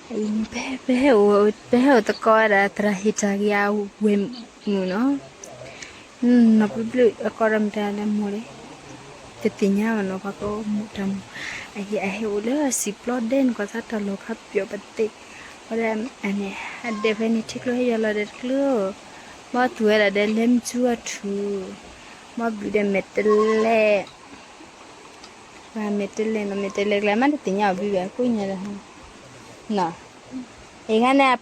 Behe tao coi là trahitagia wem no. Nó biblu akoram dala more. Tetinya no pako mutam. Ai ule si plot den ko sata lo khap pyo batte. Ora ane hadde fani tiklo yalo det klo. Ma tuera de lem chua thu. Ma bude metele. Wa metele no metele la man tetinya bibe ko nya la. No. Ingana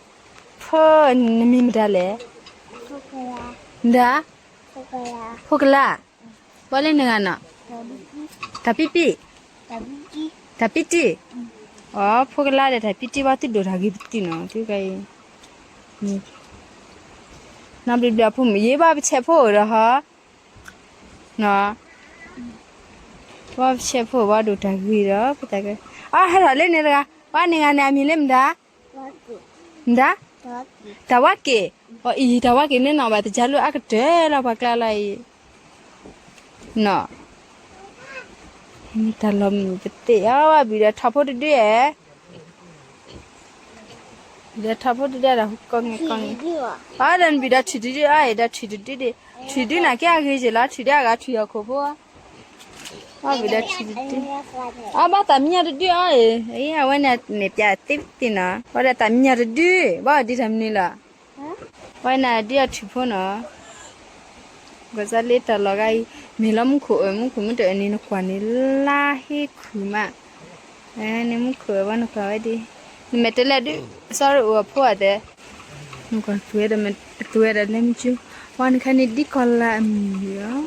po nimidale. Nda? Pukla. Boleh ngana? Tapi. Tapi. Oh, pukla deh tapi waktu dua hari betul no. Tu kai. Ni. Nam beli apa? Ye bab cepo dah. No. Bab cepo bab dua hari dah. Kita ke. Ah, hari ni dah. Wah ni ngana milim dah. Nda? Tawake. Oh, tawake ni nak buat jalur akde lah bakal lagi. No. Ini dalam betul ya, bila thapur dia. Bila thapur dia dah hukang. Ah, dan bila ciri dia, dah ciri dia. Ciri nak kaya kerja lah, ciri agak ciri aku pun. Ah, bila ciri dia. Ah, bah tamnya dia, iya, awalnya ni piatif tina. Pada tamnya dia, bah di tamni lah. Wana dia cipu na. Gasa leta lagai milam ku muda ini nak kuani lahi kuma. Ni muku wana kau di. Ni metela di. Sorry, apa ada? Muka tuera lemcu. Wana kan di kola ya.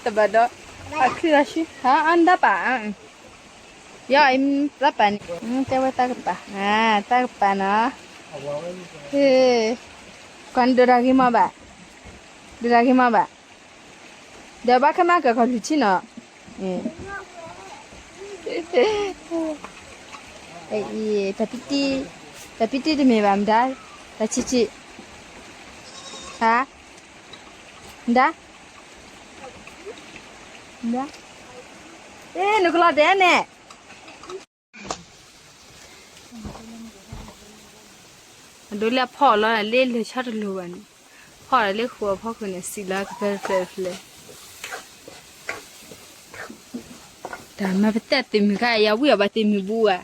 Tabada. Akhirnya sih. Ha, anda pak. Ya, im berapa ni? Tewa tak apa. Ah, tak apa na. Kan doragi maba. Dah baka maka kau lucu na. Tapi ti demi bamdal. Tak cici. Ha? Nda? Nuklah deh ne. Dulu apa lah, lele cari luan. Apa lele kuah apa kau ni sila kerja. Dah macam temika ya, wih apa temibuah.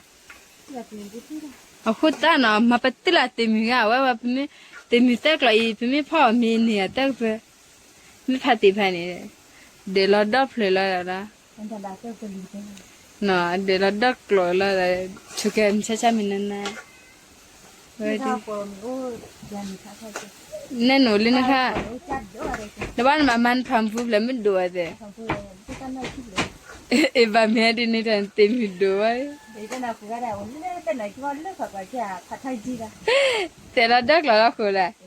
Aku tak nak, macam telah temika, wah apa ni temita kalau ini apa mini ada apa, ni pati pani. Deladap lelah. Nah, deladap lelah. Cukai macam mana? Neno lina ka. Naban maman pampu lemen dua deh. Eba mehadi ni tante mi dua. Tera dak lah aku lah.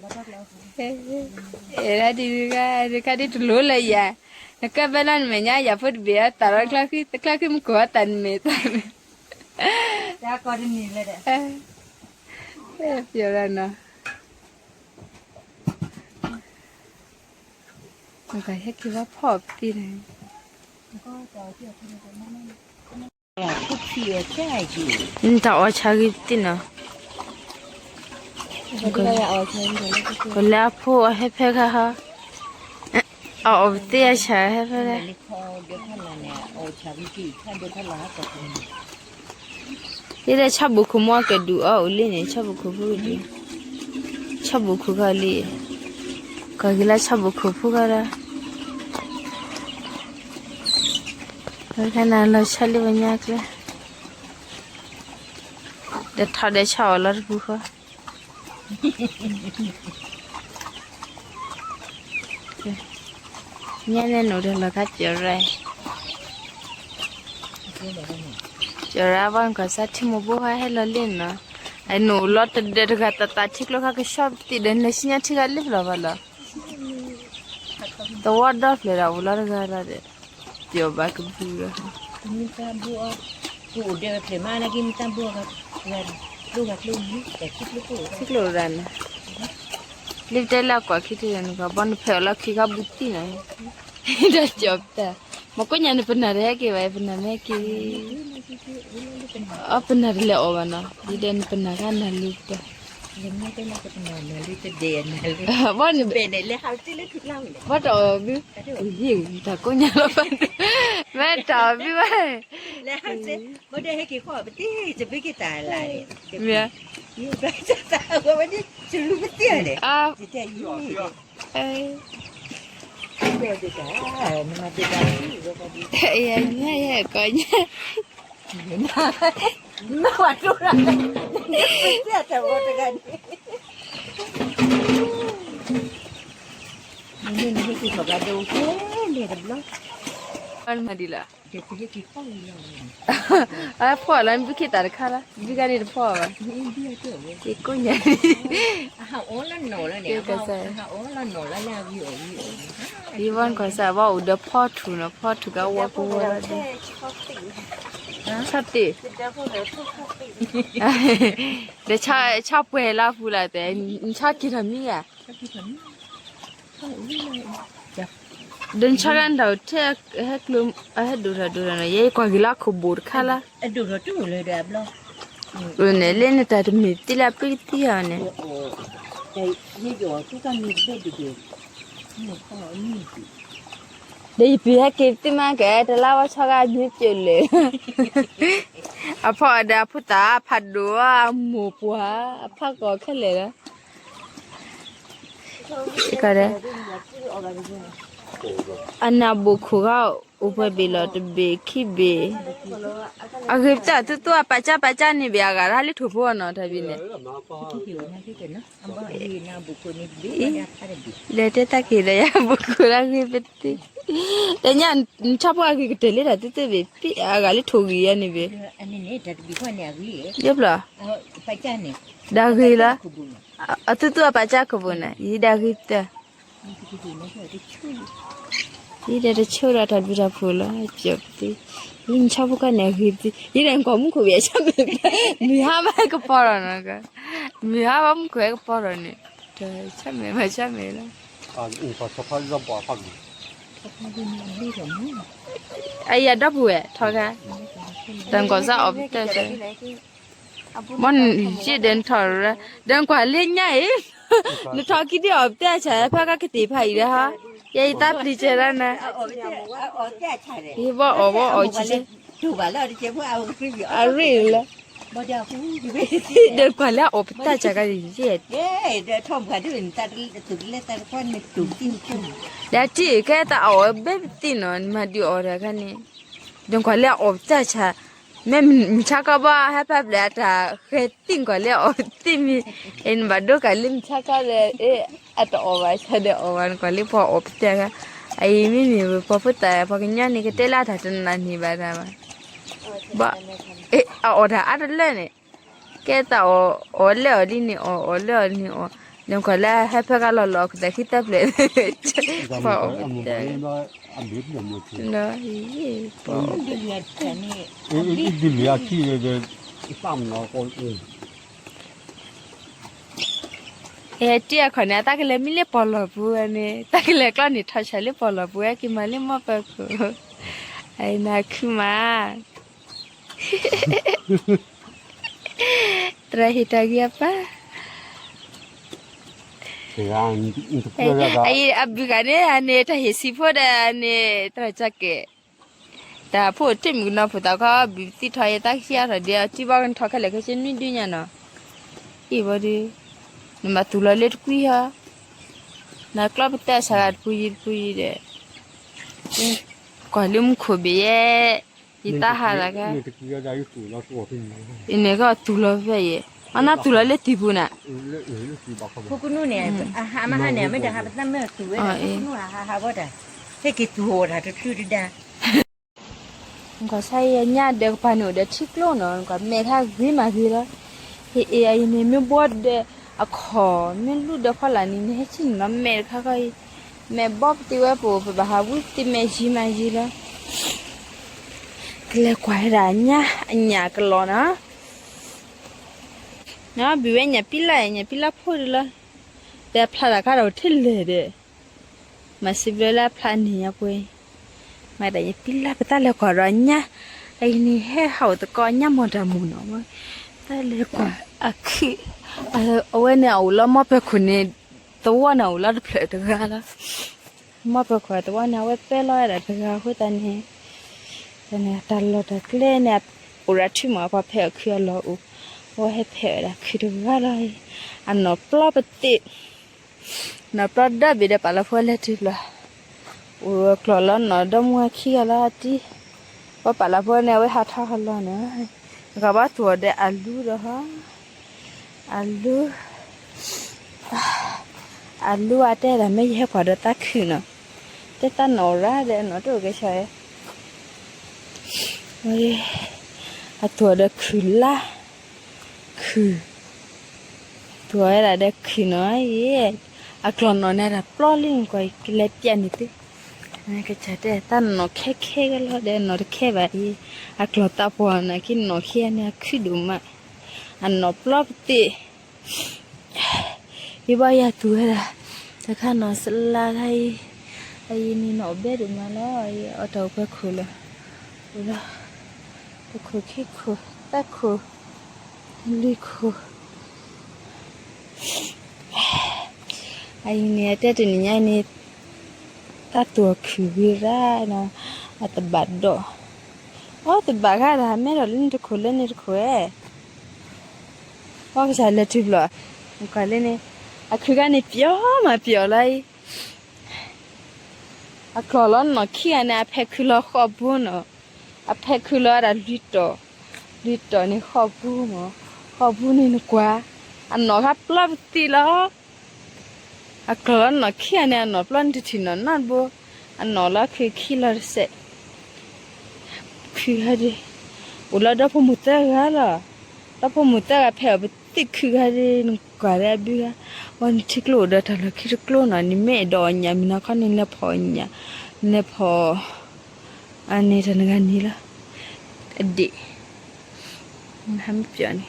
Era di di tu lola ya. Nak belan menya ya pun biar tarik lagi mukuatan metan. Ya kau ni le deh. Fiorana. Cái hết kia vào phọp đi này. Nhưng tao ở chagi tin à. Có lẽ phụ hết phê cả ha. Ở tia chả hết phê đấy. Đây là chắp bút mua cái đủ ở lên này chắp bút phụ đi. Chắp bút cái li. Cái là chắp bút phụ cái đó. Cái này là chả li bao nhiêu cái. Để tháo để chảo là bút ha. Nhớ nên nấu được là cắt chở ra. Chở ra bằng cái sát thì một bữa hay là lên nữa. Anh nấu lót để được gạt ta thích lúc cái shop thì đến lấy xin nhát cái lip là vậy. Tao vắt đó phải là ular cái ra đấy. Tiểu bác cái bùa. Minta bùa. Bùa dia phải mà lagi minta bùa cái lu gạt lu cái thích lu ra nè. Lip đây là quả khi thì nó còn phải là khi gặp bút tí này. Đã chụp ta. mà có nhà này bên nào đấy kì vậy bên nào đấy kì ở bên nào lẹ ở nó đi đến bên nào cái nào luôn đóยังไม่ได้เราจะเป็นนอนเลยจะเดินเลย bắt được เป็นเลยเขาที่เล่นทุกเล่าเลย bắt đầu biết gì ta có nhà là bên mẹ trời biết vậy แล้วจะไม่ได้ให้กี่ข้อไปที่จะไปกี่ตายอะไร mẹ ยิ่งไปจะตายกว่าวันนี้จะรู้ไม่เตี้ยเลย à จะเตี้ยยิ่ง ê เดี๋ยวจะตายมันมาจะตายที่ก็พอดี ê nha coi nha เห็นไหมไม่หวัดรู้อะไรไม่เตี้ยแต่ว่าจะกันนี่นี่คือของเราดูแค่เนี่ยดับล้อ ăn mà đi là เดี๋ยวจะกี่ข้อเลย à phở là biết khi ta được khá là biết cái này là phở mà นี่เบี้ยเตี้ยเลย cái cô nhà เขาโอ้แล้วหนูแล้วเนี่ยเขาโอ้แล้วหนูแล้วแล้วอยู่ đi văn có sao bảo được phở thủ cái quá cô quá đi chắc đi để cha bùi la phu lại để cha kia làm gì à đừng cha ăn đâu thế hết luôn hết đủ rồi này vậy coi cái lá khô bột khá là ดูรถตู้เลยเดี๋ยวล้อ rồi này lên này ta được mít tí là biết tí à này โอ้แต่ยี่หยอทุกการมีเด็ดเด็ดหนูขอนี่ đây bị hết kịp tí mà cái đó là cha cái nhớ chuyện lệ à phở đã phụ ta phật đũa mù bùa phật có cái lệ đó cái đấy anh nào bố khu gạo упа била то бе ки бе агипта то пача не бяга рали ठुपो न थबिने ทุกอยู่นะที่เกิดนะอันว่าดีนะบุคคลนี้ดีนะอะไรดี लेते ताकि रे या बुकुरा के पेती ते nya छापो के टेले रहते ते बे पी आगाली ठोगी या ने बे อันนี้เนี่ยแต่บิควเนี่ยวิ येबला ไปจ้าเนี่ย दागीला अतु पचा को बना ये दागीता นี่คือดีนะเธอที่ช่วย ये रे छोरा था बुरा फूला जपती इन छापो का ने गीती ये रे को मुख बे छम मिहा मा को परन का मिहा बम को एक परन 저 참외 맞아매라 아, 이거 접하자 뭐 하기. เขาดีมันดีกว่ามึง 아야 더부에 터가 단 거사 없대서 뭔 이제 된 털라 된 관리냐이 너 터기디 없대 자 파가 그때 파이라 하 얘 답리제라나 เอาแก้ใช่เลย 이거 어버 어지제 ถูกแล้วดิเจ้าพวกเอาคืออยู่ 아리라 บ่เดียวคืออยู่เว้ย 된 관리 없다 자가 이제 เย้เดี๋ยวทอมกันด้วยตัดสุดเล็กตัดก้อนในตุ่มจิ้มจุ่ม 야지 그다 어 베티는 마디 오라가니 된 관리 없다 자 맨 차가봐 해파블라다 헤팅 관리 없티미 엔 바도 갈림 차가래 에 아또 오바 차데 오반 관리 포 없다가 아이 미미 포프다 포기냐니 그때라 다든나니 바다마 아 오다 아들래네 깨다 올래 어디니 올래 어디니 된 관리 해파가 러러 그다 히타블레 포 없다 안 되는 거지. 나 이게 포 เดือดแต่นี่ 이 들려야 키에 땀 나고. tia khone ta ke le mi le polo bu ane ta ke le kla ni tha cha le polo bu ki ma le ma pa ko ai na khuma tra hita gya pa 그냥 인터뷰하다가 ai abi ka ne ane ta he si pho da ane tra cha ke ta pho tim na pho ta ka bi ti tha ye ta khia ra dia ti ba kan tha ka le ka chen ni du nya na i ba di mà tụi lại lết quý ha, na club ta sạc quý đấy, quả liêm khổ bể, ita hà là cái, này cái tụi lại vậy, anh tụi lại lết tipu nè, พวกนู้นเนี่ยหามาหาเนี่ยไม่ได้หาไปตั้งเมื่อตัวเนี่ยพวกนู้นหาว่าแต่ให้กินตัวหาจะชื่อได้ có say nhà được bao nhiêu được chích luôn rồi, có mẹ thà gì mà gì đó, thì ai này mới bớt để à khó mình lúc đó khó là nên hết chín nó mẹ khá coi mẹ bóp tiêu bố phải bảo hút thì mẹ gì mà gì đó cái là quái ra nhà cái lò nó bị nhà pila phô đi là để pha là cái đầu thích lệ đấy mà xí về là pha này nha quê mà đại pila ta le quả rồi nhá ai ni he hậu tụi con nhá một đầm mù nó mà ta le quả à khi ở bên nào lo mà phải khuyênตัวnào là được được ra đó mà phải khuyênตัวnào phải lo là được ra với ta nè ta lo ta lên nè ủa chứ mà phải khuyên loว่าให้เผยละคือดูว่าอะไรอันนอปลอปตินอปลอดับบิดปะละพอเลติละโอ้คลอลนอดมัวขี้ละติว่าปะละพอเนี่ยไว้หาท่าฮัลโหลนะก็ว่าตัวเดอัลลูละฮะอัลลูอาเตละไม่ให้กว่าเดตักคือเนาะแต่ตานอระเดนอตัวก็ใช่เฮ้ยอะตัวเดคือละคือตัวอะไรเด็กคือน้อยอะกลอนนอนเนี่ยปล้อลิงก็อีเล็บยันนี่ตินั่นก็จะได้ตั้งนอแค่ก็แล้วเดนนอแค่แบบอะกลอตาปอนนะกินนอแค่เนี่ยคือดูมาอันนอปล้อติอีบ่อยตัวละแต่ข้านอสลาไอ้นี่นอเบ็ดมาแล้วไอ้เอาตัวไปคุยละคุยละไปคุยขี้คุยตะคุยลิคุไอ้เนี่ยแต่ตัวนี้นี่ตาตัวคือวิราเนาะอัตบัดดอโอ้ตบัดก็ได้ไม่เราเล่นทุกคนเล่นทุกคนว่าก็ใช่เลยทุบละมันก็เล่นเนี่ยอะคือการนี่เปียวมาเปียวเลยอะคลอร้อนเนาะขี้อันเนี่ยเพคคือเราขอบบุญเนาะอะเพคคือเราได้ลิตรนี่ขอบบุญเนาะขอบคุณนี่กว่าอันนอครับปลับตีแล้วอักลอนนอขี้อันเนี่ยนอปลันที่นอนนั่นบ่อันนอละคือขี้ละเสะคือฮะดิอุลาดาพมุตตะกะล่ะดาพมุตตะกะเพอไปติคือฮะดินกว่าได้บิกะวันที่กลัวดาทะละคิดกลัวน่ะนี่แม่ดอนยามินะคันนี่ละพอเนี่ยเนี่ยพออันนี้ทางนี้ล่ะอดีมันทำเปียนี่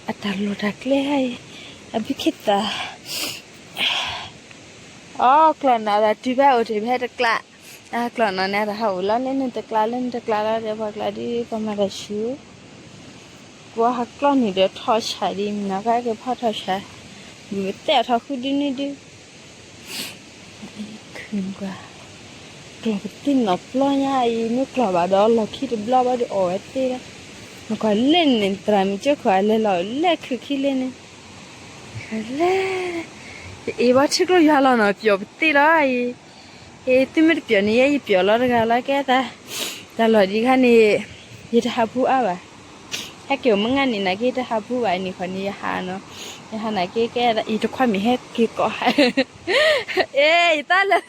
อัตโลดักเลยอภิคิตาอ๋อกลอนอะไรที่แบบที่แบบตะกละกลอนนั่นเนี่ยเขาเล่นตะกละแล้วเดี๋ยวพอกละดีก็มาได้ชิวว่าฮักกลอนนี่เดี๋ยวทอดใช้ดีมั้ยนะก็พ่อทอดใช้อยู่แต่ทอดคือดีนี่ดิคืนกว่ากลอนตินนอปล้อยายนึกกลอนบาดอเราคิดบลาบาดโอ้ยตีละมันก็เล่นในตรามเจ้าขวายเลยเราเล่นคือขี้เล่นเล่นอีว่าชิคกี้พายเราเนาะเปียวตีละไอ้ที่ไม่เปียวนี่ไอ้เปียวเราก็แล้วแกแต่หลอดีค่ะนี่ยี่ห้าผู้อ่ะวะให้เกี่ยวมึงงานนี่นะกี่ห้าผู้ไว้นี่คนนี้หาเนาะหาไหนแกอีทุกคนมีให้กี่ก็ให้เอ้ยตาเลย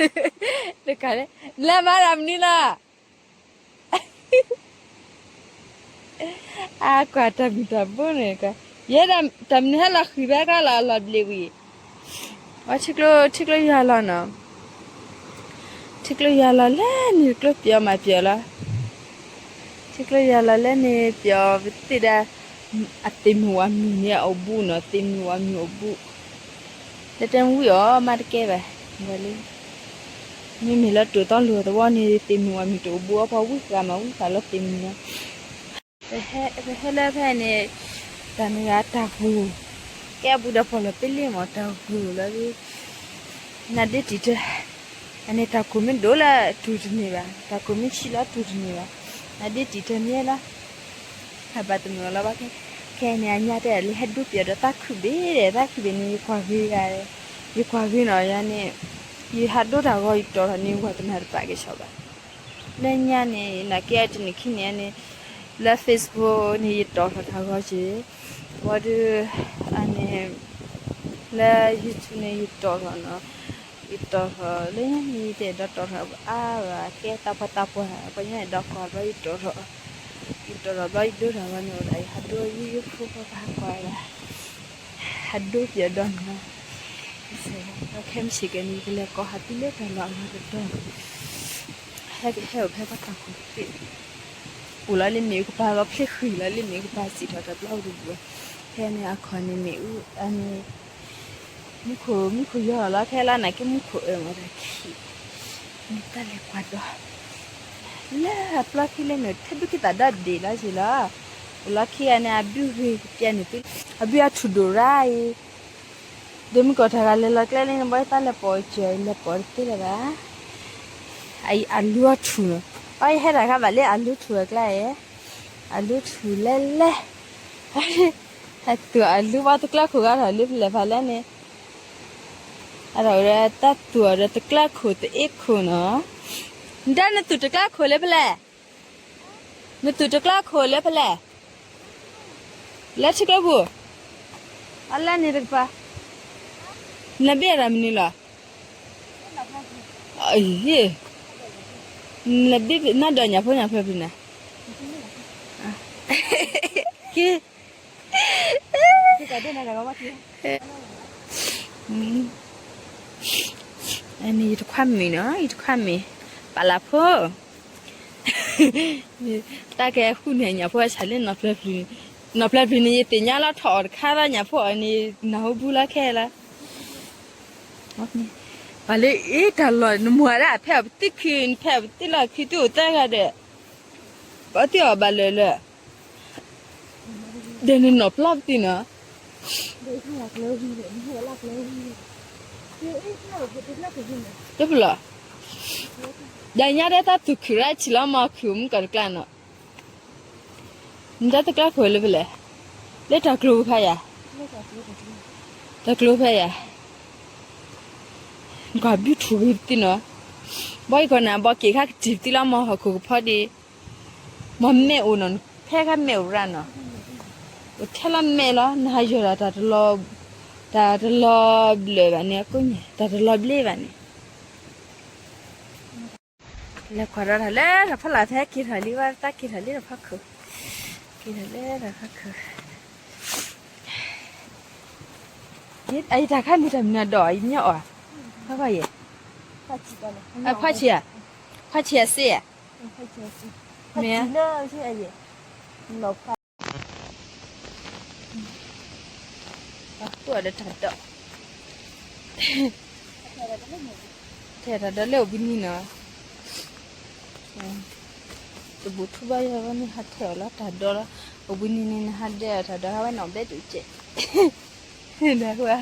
เด็กกันเลยแล้วมาทำนี่ล่ะกว่าทำบุญเนี่ยก็ยัดทำนี่ละคือแบบก็ละเบลีวีว่าชิคกี้ยาละเนาะชิคกี้ยาละเล่นนี่ก็เปียวมาเปียวละชิคกี้ยาละเล่นนี่เปียวติดอะติมหัวมีเนี่ยเอาบุเนาะติมหัวมีเอาบุแต่จังวิอ๋อมาตะเก็บไปวันนี้มีละตัวต้นเรือแต่ว่านี่ติมหัวมีตัวบัวพอวิ่งกันมาวิ่งกันแล้วติมเนี่ย ไปให้แล้วแพ้เนี่ยตอนนี้ตาหูแกบุดาพอแล้วไปเลี้ยงตาหูแล้วดิน่าเด็ดจีอันนี้ตาคุมันโดละตูดนี่วะตาคุมันชิละตูดนี่วะน่าเด็ดจีเนี่ยละหาบัตรมันแล้วว่าแค่เนี่ยญาติเลยให้ดูเปียดตาคุเบนี่ควาวีกันยี่ควาวีเนาะยันเนี่ยยี่หัดดูตาก็อีกตัวนี่กว่าตัวนั้นไปก็ชอบเล่นยันเนี่ยนักเรียนนี่ขี้เนี่ยแล้ว Facebook นี่ต่อทางก็ใช่ว่าดูอันนี้แล้ว YouTube นี่ต่อกันเนาะต่อเลยนี่เด็ดต่อว่าแกตาพตาพไปเนี่ยดอกก็ไปต่อไปดูทางวันนี้ได้หัดดูยูทูบก็พาไปละหัดดูเยอะดอนนะแล้วเข้มสิกันนี่ก็เลยก็หัดเล่นกันแล้วหัดดูให้ก็ตาคุยอุลาลิมีกุปากเพลคุยลาลิมีกุปาสิทอดับเล่าดูด้วยแค่เนี่ยคอนนี่มีอันนี้มุขย่อแล้วแค่ละไหนก็มุขมาได้ขี้ นี่ตาเล็กกว่าดอแล้วปลาขี้เล่นเนี่ยถ้าดูกี่ตาดัดดีแล้วสิล่ะปลาขี้อันนี้อาบิวรีเปียนี่ติอาบิวชุดดูไรเดี๋ยวมันก็ทำอะไรลักเล่นบ่อยตาเล็กปอยเจอเล็กปอยติเลยละไออาลูชุนไอ้เฮ็ดอะไรครับบัดนี้อาลูชุนก็เลยอาลูชุนเล่เล่ไอ้ตัวอาลูว่าตุกละขู่กันอาลูเล่พาเล่นเนี่ยอะไรตัดตัวเราตุกละขู่ตัวเอกขู่เนาะด้านนั้นตุกละขู่เลยเปล่ามันตุกละขู่เลยเปล่าแล้วชิคกี้พายอะไรนี่รึเปล่านับเบียร์มันนี่ล่ะไอ้เหี้ยนับเบียร์น่าโดนอย่าพูดพี่นะกี่ก็ได้นะเราว่าที่อันนี้ทุกความมีเนาะทุกความมีปลาพ่อตาแกคุณเห็นอย่าพูดฉันเล่นนับเล่นนี่ตีนี้เราถอดข้าวอย่าพูดอันนี้น่าบุละแค่ละปลาเอ๊ะตลอดมัวละแผลติดคืนแผลติดละคือตัวแต่กันเด้ปฏิบัติบาเลยเลยเดี๋ยวนี้นับลับตีนะเดี๋ยวหลักเลยเดี๋ยวหลักเลยเดี๋ยวหลักเลยเดี๋ยวล่ะเดี๋ยวนี้ได้ตัดตุกระชิลามาคุมกันกันเนาะนี่ตัดตุกระคุยเลยเปล่าเล่ตักลูกพายะตักลูกพายะก็บิวทูบิวตีเนาะบ่อยกว่านะบ่กี่ข้าจีบตีละมาหักคุกพอดีมันแม่อุ่นนแค่ข้าแม่อุ่นเนาะแค่ละแม่ละนายอยู่ละแต่ละเลยแบบนี้ก็เนี่ยแต่ละเลยแบบนี้แล้วก็เราแล้วถ้าพลาดแท้กินหาลิว่าตากินหาลิเราพักคือกินหาลิเราพักคือนี่ไอ้ตาข้านี่ทำเนื้อดอยเนี่ยอ่ะเขาว่าอย่างผ้าเชียเสียเนี่ยเนื้อใช่ไหมหลบตัวเด็ดถัดต่อเท่าเดิมเลี้ยวบินนี่เนาะตัวบุตรบ้านวันนี้หัดเที่ยวแล้วถัดต่อแล้วบินนี่นะหัดเดียวถัดต่อวันน้องเบ็ดดูเจ๊เด็กว่า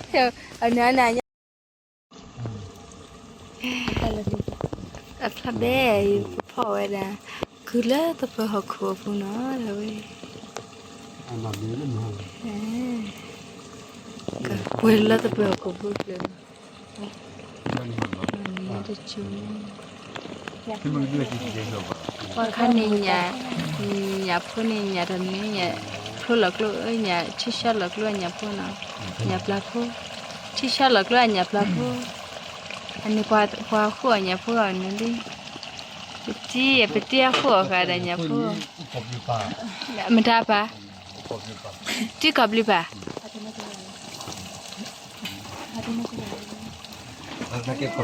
เที่ยวอันนั้นเนี่ยอัพเบ้พ่อเวลาคือเลิศตัวหัวขวบเนาะเลยอันนั้นนี่มันก็เวลาตัวหัวขวบเลยนี่จะชูที่มันเลือดที่เยอะกว่าว่าคันนี้เนี่ยพูดเนี่ยทำนี้เนี่ยพูดหลักลูกเนี่ยชิชาหลักลูกเนี่ยพูดนะเนี่ยปลาพูชิชาหลักลูกเนี่ยปลาพูอันนี้กว่าขัวเนี่ยพูดอันนี้ดิไปเตี้ยขัวกันเนี่ยพูดมันได้ปะที่กับลิปะ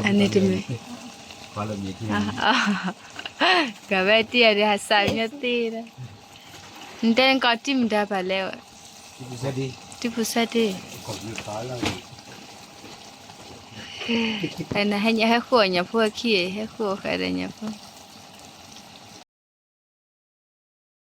อันนี้ทำไมกับไปเตี้ยดิฮัสซันเนี่ยตีนะแต่ก็จิ้มได้ปะแล้วที่ผู้ชายดิอันนั้นให้ขัวเนี่ยพูดขี้ให้ขัวกันเนี่ยพูด